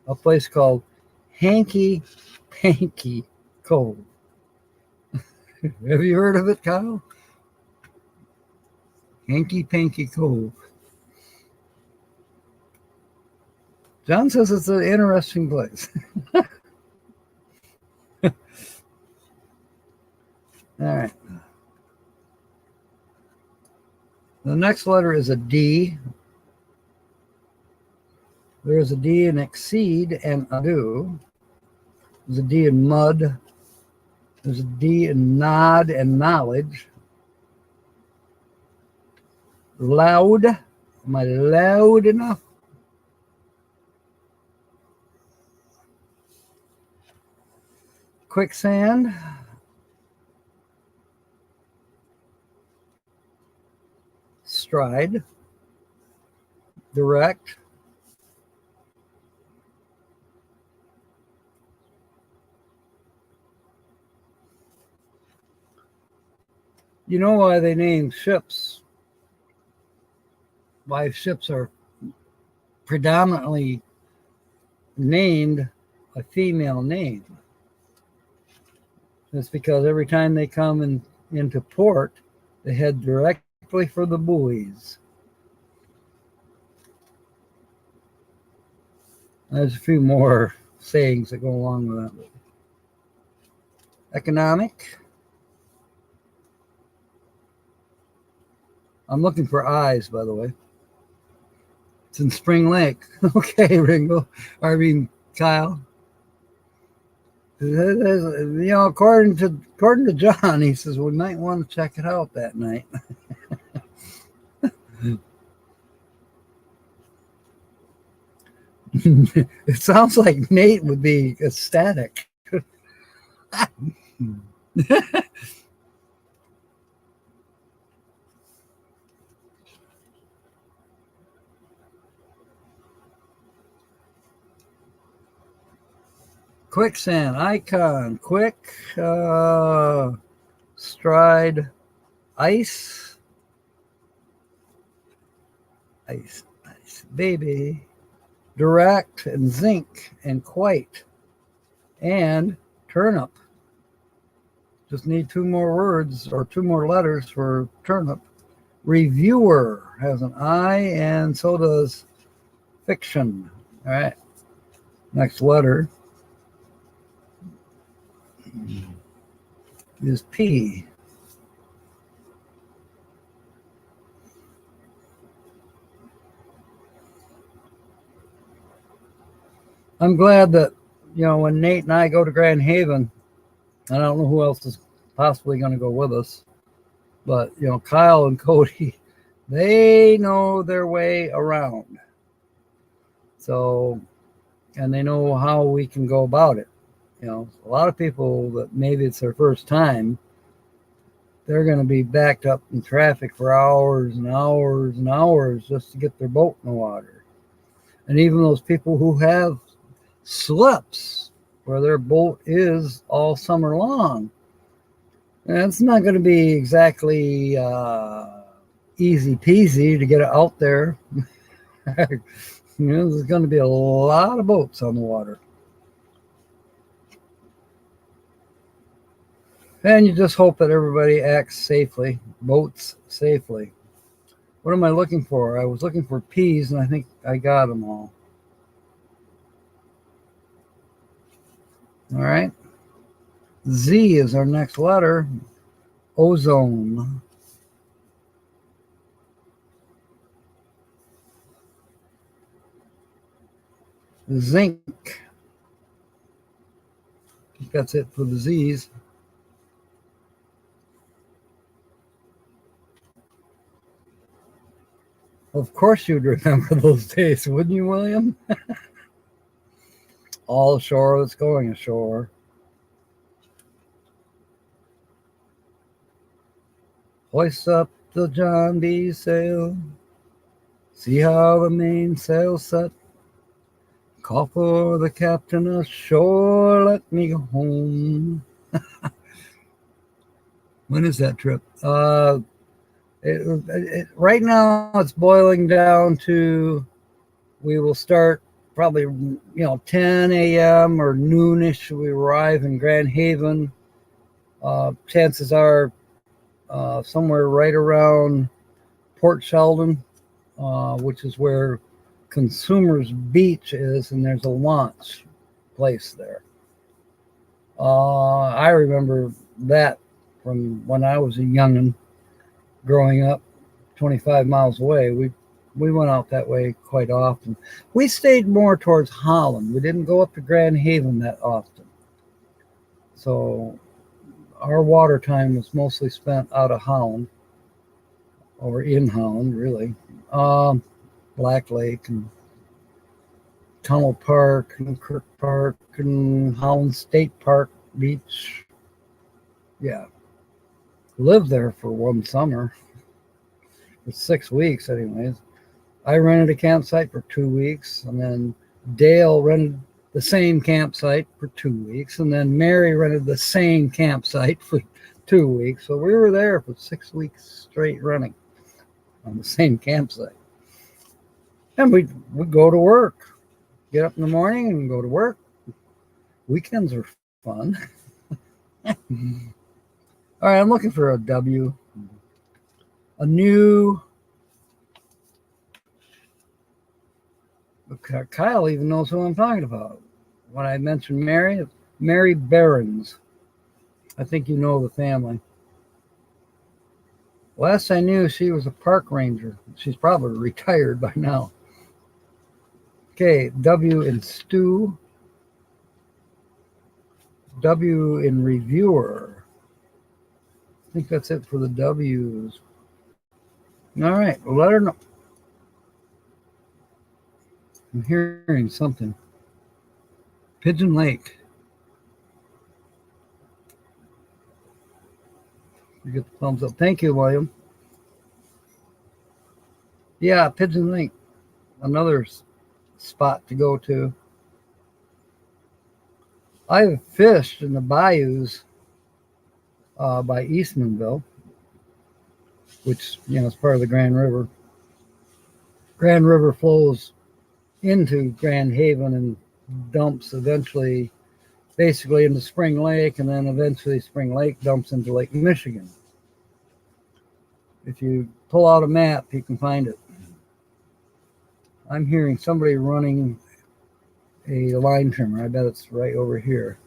a place called Hanky Panky Cove. Have you heard of it, Kyle? Hanky Panky Cove. John says it's an interesting place. All right. The next letter is a D. There is a D in exceed and ado. There's a D in mud. There's a D in nod and knowledge. Loud. Am I loud enough? Quicksand. Stride. Direct. You know why they name ships? Why ships are predominantly named a female name? It's because every time they come into port, they head directly for the buoys. There's a few more sayings that go along with that. Economic. I'm looking for eyes, by the way. It's in Spring Lake. Okay, Ringo. Kyle. According to John, he says we might want to check it out that night. It sounds like Nate would be ecstatic. Quicksand icon, quick stride, ice, ice, ice, baby, direct and zinc and quite, and turnip. Just need two more words or two more letters for turnip. Reviewer has an I, and so does fiction. All right. Next letter is P. I'm glad that, when Nate and I go to Grand Haven, and I don't know who else is possibly going to go with us, but, Kyle and Cody, they know their way around. So, and they know how we can go about it. A lot of people that maybe it's their first time, they're going to be backed up in traffic for hours and hours and hours just to get their boat in the water. And even those people who have slips where their boat is all summer long, and it's not going to be exactly easy peasy to get it out there. There's going to be a lot of boats on the water. And you just hope that everybody acts safely, boats safely. What am I looking for? I was looking for P's, and I think I got them all. All right. Z is our next letter. Ozone. Zinc. I think that's it for the Z's. Of course you'd remember those days, wouldn't you, William? All ashore that's going ashore. Hoist up the John B. sail. See how the mainsail set. Call for the captain ashore. Let me go home. When is that trip? Right now it's boiling down to, we will start probably 10 a.m. or noonish. We arrive in Grand Haven. Chances are somewhere right around Port Sheldon, which is where Consumers Beach is, and there's a launch place there. I remember that from when I was a youngin'. Growing up 25 miles away, we went out that way quite often. We stayed more towards Holland. We didn't go up to Grand Haven that often. So our water time was mostly spent out of Holland, or in Holland, really. Black Lake and Tunnel Park and Kirk Park and Holland State Park Beach. Yeah. Lived there for one summer. For 6 weeks, anyways. I rented a campsite for 2 weeks, and then Dale rented the same campsite for 2 weeks, and then Mary rented the same campsite for 2 weeks. So we were there for 6 weeks straight running on the same campsite. And we'd go to work, get up in the morning and go to work. Weekends are fun. All right, I'm looking for a W. A new. Kyle even knows who I'm talking about. When I mentioned Mary Behrens. I think you know the family. Last I knew, she was a park ranger. She's probably retired by now. Okay, W in stew. W in reviewer. I think that's it for the W's. All right, well, let her know. I'm hearing something. Pigeon Lake. You get the thumbs up. Thank you, William. Yeah, Pigeon Lake, another spot to go to. I've fished in the bayous by Eastmanville, which is part of the Grand River. Grand River flows into Grand Haven and dumps eventually, basically into Spring Lake, and then eventually Spring Lake dumps into Lake Michigan. If you pull out a map, you can find it. I'm hearing somebody running a line trimmer. I bet it's right over here.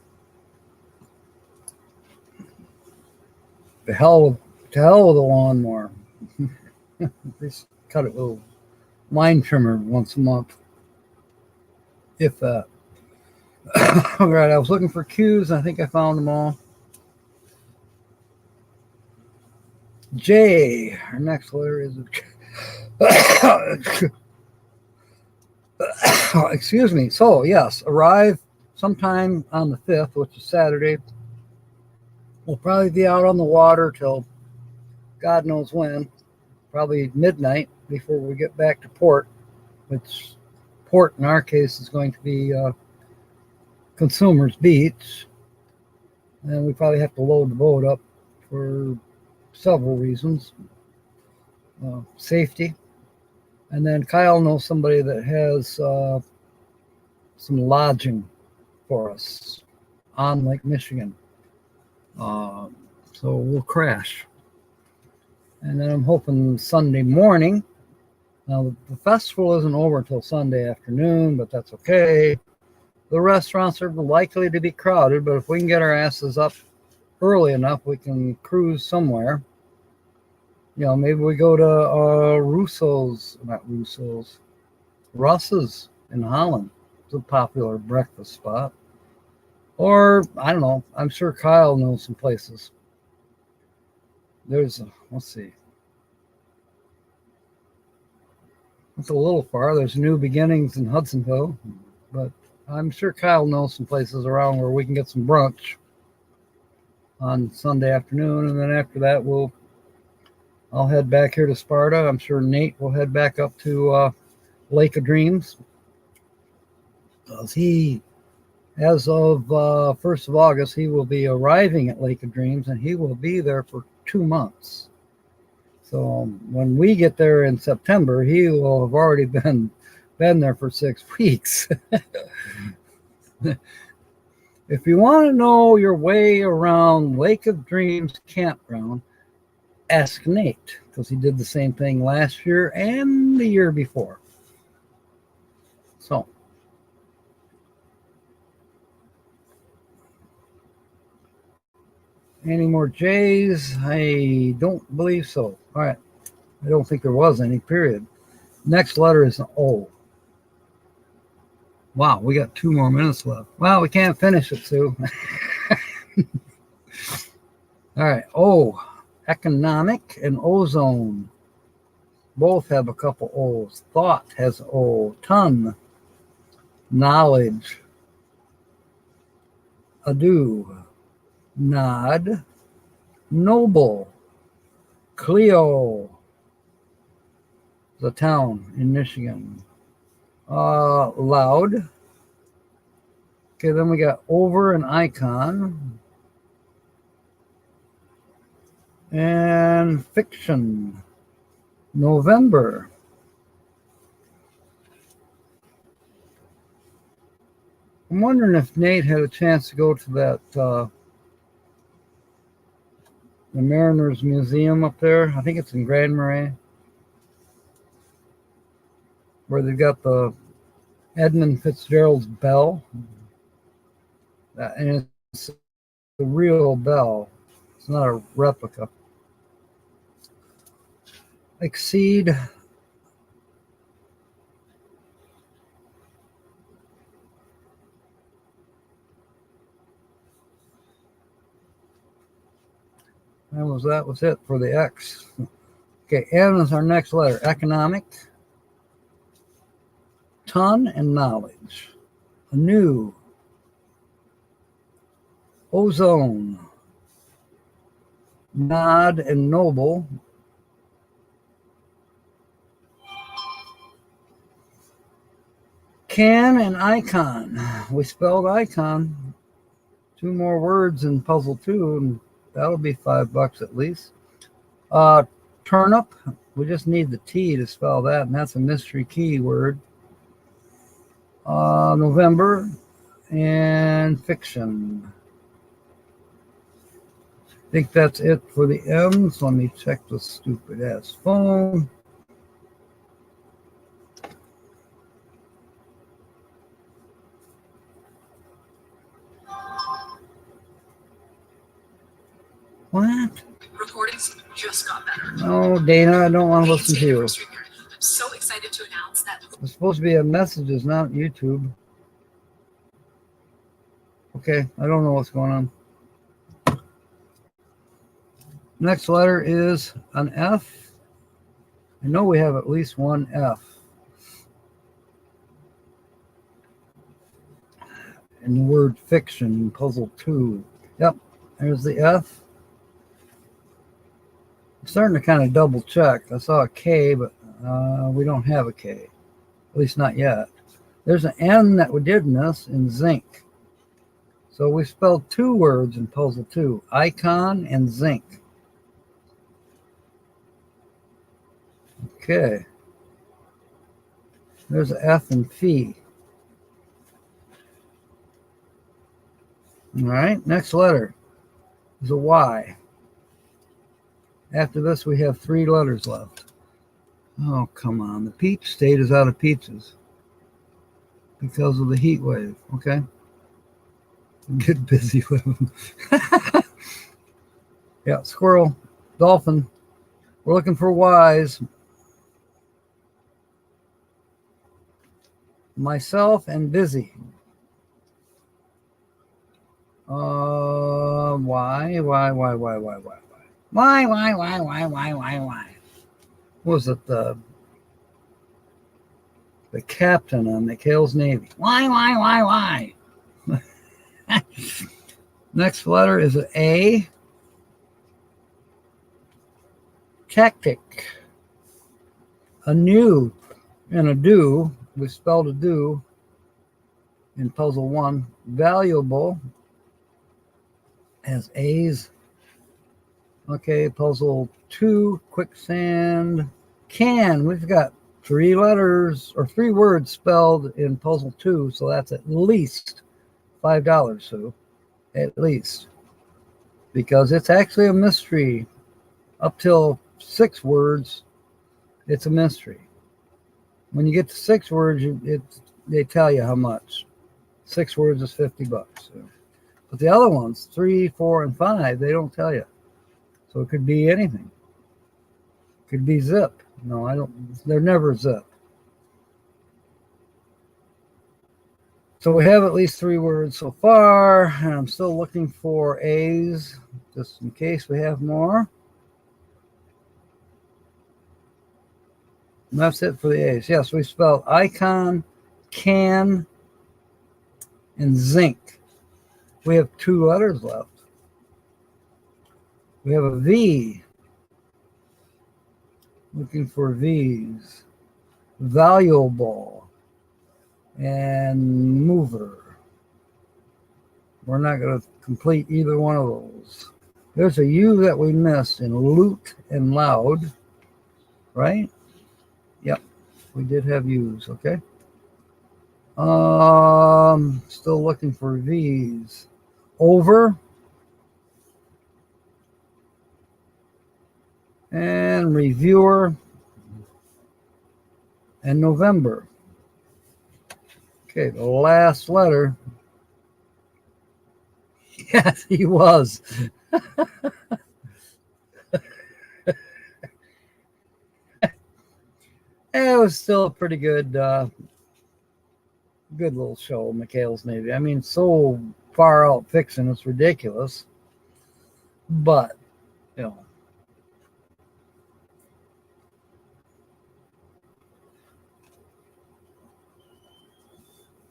To hell with the lawnmower. Just cut it with a line trimmer once a month, if that. All right, I was looking for cues. I think I found them all. J. Our next letter is. Excuse me. So, yes, arrive sometime on the 5th, which is Saturday. We'll probably be out on the water till God knows when, probably midnight before we get back to port, which port in our case is going to be Consumers Beach. And we probably have to load the boat up for several reasons. Safety. And then Kyle knows somebody that has some lodging for us on Lake Michigan. So we'll crash. And then I'm hoping Sunday morning. Now, the festival isn't over until Sunday afternoon, but that's okay. The restaurants are likely to be crowded, but if we can get our asses up early enough, we can cruise somewhere. Maybe we go to Russ's in Holland. It's a popular breakfast spot. Or, I don't know, I'm sure Kyle knows some places. Let's see. It's a little far. There's New Beginnings in Hudsonville, but I'm sure Kyle knows some places around where we can get some brunch on Sunday afternoon, and then after that I'll head back here to Sparta. I'm sure Nate will head back up to Lake of Dreams. As of 1st of August, he will be arriving at Lake of Dreams, and he will be there for 2 months. So when we get there in September, he will have already been there for 6 weeks. If you want to know your way around Lake of Dreams campground, ask Nate, because he did the same thing last year and the year before. So, any more J's? I don't believe so. All right. I don't think there was any, period. Next letter is an O. Wow, we got 2 more minutes left. Well, we can't finish it, Sue. All right. O. Economic and ozone. Both have a couple O's. Thought has O. Ton. Knowledge. Ado. Nod. Noble. Cleo. The town in Michigan. Loud. Okay, then we got over and icon. And fiction. November. I'm wondering if Nate had a chance to go to that the Mariners Museum up there. I think it's in Grand Marais, where they've got the Edmund Fitzgerald's bell. And it's the real bell. It's not a replica. Exceed. That was it for the X. Okay, N is our next letter. Economic. Ton and knowledge. Anew. Ozone. nod and noble. Can and icon. We spelled icon. 2 more words in puzzle 2, and that'll be $5 at least. Turnip. We just need the T to spell that, and that's a mystery keyword. November and fiction. I think that's it for the M's. Let me check the stupid ass phone. What? Recordings just got better. No, Dana, I don't want to listen to you. I'm so excited to announce that It's supposed to be a messages, not YouTube. Okay, I don't know what's going on. Next letter is an F. I know we have at least one F. In the word fiction in puzzle 2. Yep, there's the F. I'm starting to kind of double check. I saw a K, but we don't have a K. At least not yet. There's an N that we did miss in zinc. So we spelled 2 words in puzzle 2. Icon and zinc. Okay. There's an F and fee. All right, next letter is a Y. After this, we have 3 letters left. Oh, come on. The peach state is out of peaches because of the heat wave, okay? Get busy with them. Yeah, squirrel, dolphin. We're looking for Y's. Myself and busy. Why? Why? What was it? The captain on McHale's Navy. Why? Next letter is an A. Tactic. A new and a do. We spelled a do in puzzle 1. Valuable has A's. Okay, puzzle 2, quicksand. Can, we've got 3 letters or 3 words spelled in puzzle 2, so that's at least $5, Sue. At least. Because it's actually a mystery. Up till 6 words, it's a mystery. When you get to 6 words, they tell you how much. 6 words is $50. So. But the other ones, 3, 4, and 5, they don't tell you. So it could be anything. It could be zip. No, I don't. They're never zip. So we have at least 3 words so far, and I'm still looking for A's, just in case we have more. And that's it for the A's. Yes, we spelled icon, can, and zinc. We have 2 letters left. We have a V. Looking for V's. Valuable and mover. We're not going to complete either one of those. There's a U that we missed in loot and loud, right? Yep, we did have U's, okay. Still looking for V's. Over. And reviewer. And November. Okay, the last letter. Yes, he was. It was still a pretty good little show, McHale's Navy. I mean, so far out fiction, it's ridiculous. But, you know.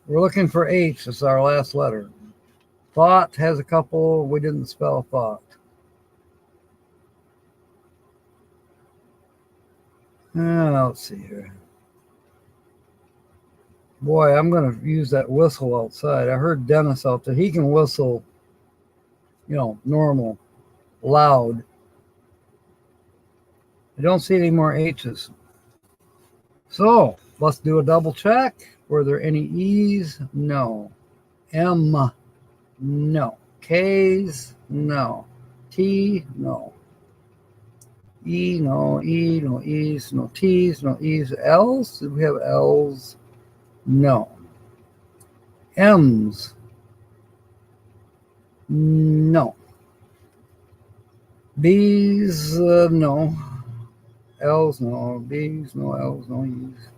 We're looking for H. It's our last letter. Thought has a couple. We didn't spell thought. Let's see here. Boy, I'm going to use that whistle outside. I heard Dennis out there. He can whistle, normal, loud. I don't see any more H's. So let's do a double check. Were there any E's? No. M? No. K's? No. T? No. E? No. E? No E's. No T's. No E's. L's? Did we have L's? No. M's? No. B's? No. L's? No. B's? No. L's? No E's.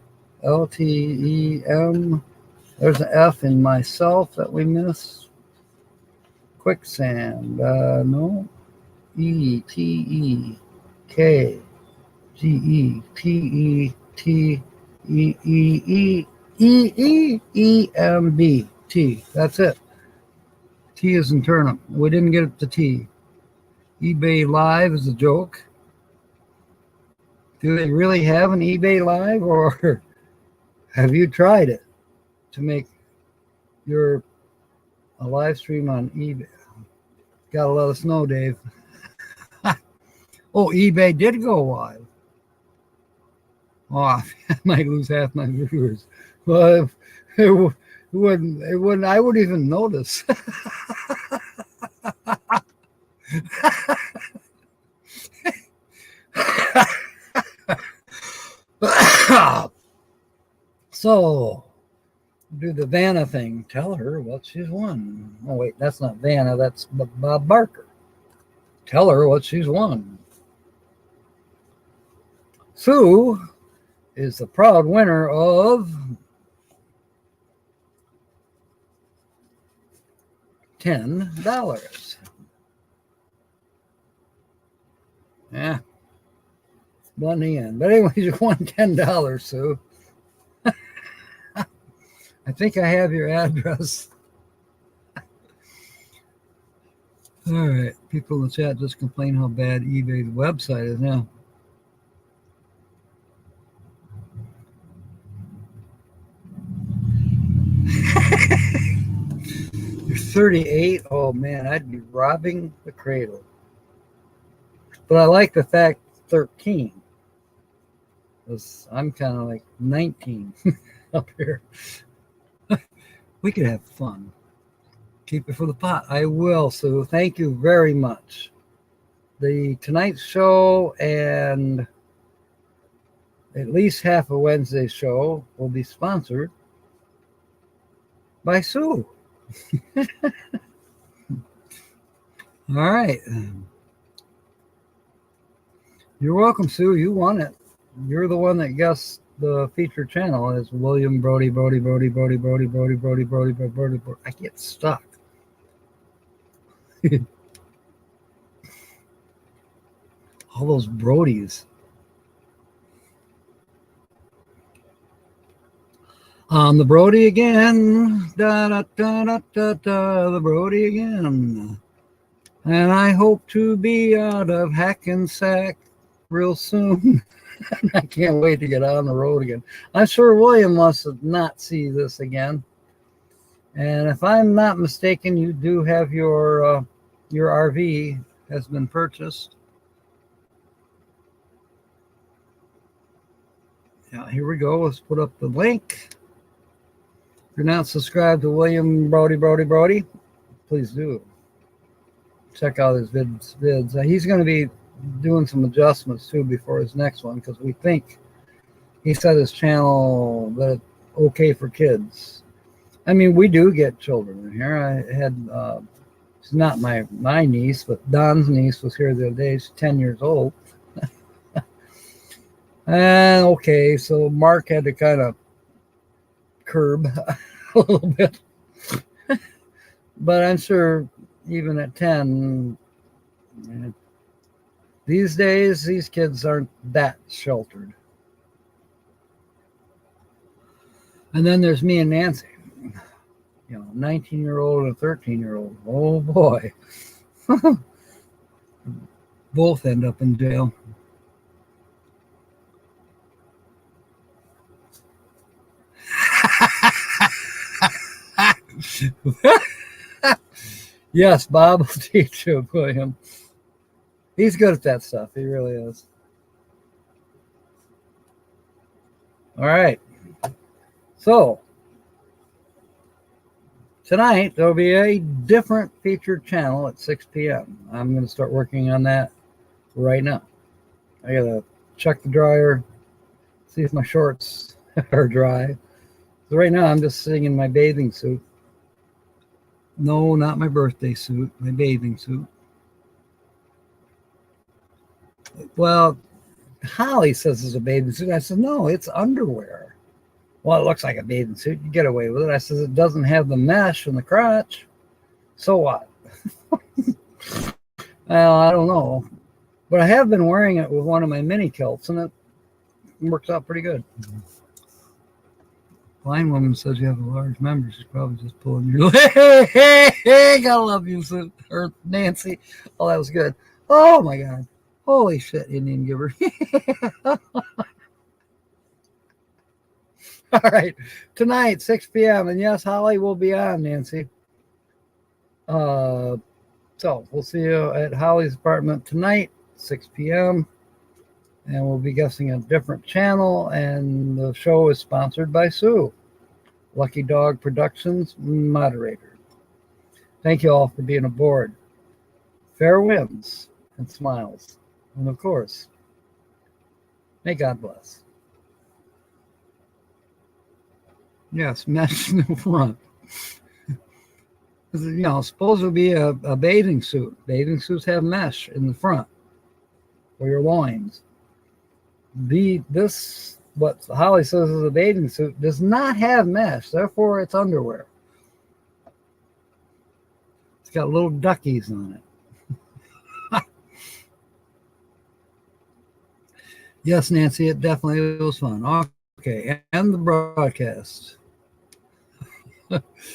L, T, E, M. There's an F in myself that we missed. Quicksand. No. E, T, E, K, G, E, T, E, T, E, E, E, E, E, E, M, B, T. That's it. T is in turnip. We didn't get it to T. eBay Live is a joke. Do they really have an eBay Live, or have you tried it to make a live stream on eBay? Gotta let us know, Dave. Oh, eBay did go live. Oh, I might lose half my viewers. Well, it wouldn't. I wouldn't even notice. So, do the Vanna thing. Tell her what she's won. Oh, wait, that's not Vanna. That's Bob Barker. Tell her what she's won. Sue is the proud winner of $10. Yeah. One in the end. But anyways, you won $10, Sue. I think I have your address. All right. People in the chat just complain how bad eBay's website is now. You're 38. Oh, man, I'd be robbing the cradle. But I like the fact 13. Because I'm kind of like 19 up here. We could have fun. Keep it for the pot. I will, Sue. Thank you very much. The tonight's show and at least half of Wednesday's show will be sponsored by Sue. All right. You're welcome, Sue. You won it. You're the one that guessed the feature channel is William Brody. I get stuck. All those Brodies. I'm the Brody again. Da, da, da, da, da, da, the Brody again. And I hope to be out of Hackensack real soon. I can't wait to get on the road again. I'm sure William wants to not see this again. And if I'm not mistaken, you do have your RV has been purchased. Yeah, here we go. Let's put up the link. If you're not subscribed to William Brody, please do. Check out his vids. He's going to be doing some adjustments too before his next one, because we think he said his channel that it's okay for kids. I mean, we do get children in here. I had she's not my niece, but Don's niece was here the other day. She's 10 years old. And okay, so Mark had to kind of curb a little bit. But I'm sure even at 10, these days, these kids aren't that sheltered. And then there's me and Nancy, 19-year-old and a 13-year-old. Oh boy. Both end up in jail. Yes, Bob will teach you, William. He's good at that stuff. He really is. All right. So, tonight there'll be a different featured channel at 6 p.m. I'm going to start working on that right now. I got to check the dryer, see if my shorts are dry. So right now I'm just sitting in my bathing suit. No, not my birthday suit, my bathing suit. Well, Holly says it's a bathing suit. I said, no, it's underwear. Well, it looks like a bathing suit. You get away with it. I says, it doesn't have the mesh in the crotch. So what? Well, I don't know. But I have been wearing it with one of my mini kilts, and it works out pretty good. Blind woman says you have a large member. She's probably just pulling your leg. Hey, gotta love you, or Nancy. Oh, that was good. Oh, my God. Holy shit, Indian giver. All right. Tonight, 6 p.m. And yes, Holly will be on, Nancy. So we'll see you at Holly's apartment tonight, 6 p.m. And we'll be guessing a different channel. And the show is sponsored by Sue, Lucky Dog Productions moderator. Thank you all for being aboard. Fair winds and smiles. And of course, may God bless. Yes, mesh in the front. You know, supposed to be a bathing suit. Bathing suits have mesh in the front for your loins. This, what Holly says is a bathing suit, does not have mesh. Therefore, it's underwear. It's got little duckies on it. Yes, Nancy, it definitely was fun. Okay, and the broadcast.